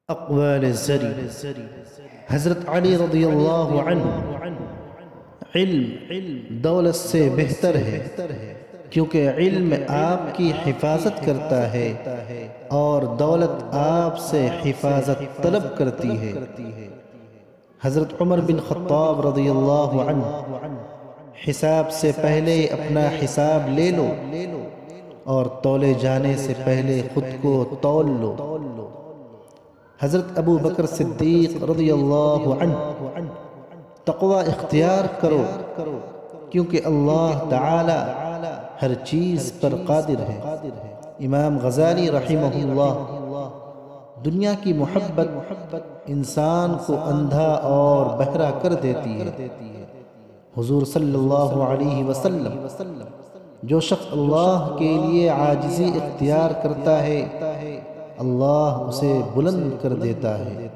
اقوال زری حضرت علی رضی اللہ عنہ علم دولت سے بہتر ہے، کیونکہ علم آپ کی حفاظت کرتا ہے اور دولت آپ سے حفاظت طلب کرتی ہے۔ حضرت عمر بن خطاب رضی اللہ عنہ حساب سے پہلے اپنا حساب لے لو اور تولے جانے سے پہلے خود کو تول لو۔ حضرت ابو بکر صدیق رضی اللہ عنہ تقوی اختیار کرو، کیونکہ اللہ تعالی ہر چیز پر قادر ہے۔ امام غزالی رحمہ اللہ۔ دنیا کی محبت انسان کو اندھا اور بہرا کر دیتی ہے۔ حضور صلی اللہ علیہ وسلم، جو شخص اللہ کے لیے عاجزی اختیار کرتا ہے، اللہ اسے بلند کر دیتا ہے۔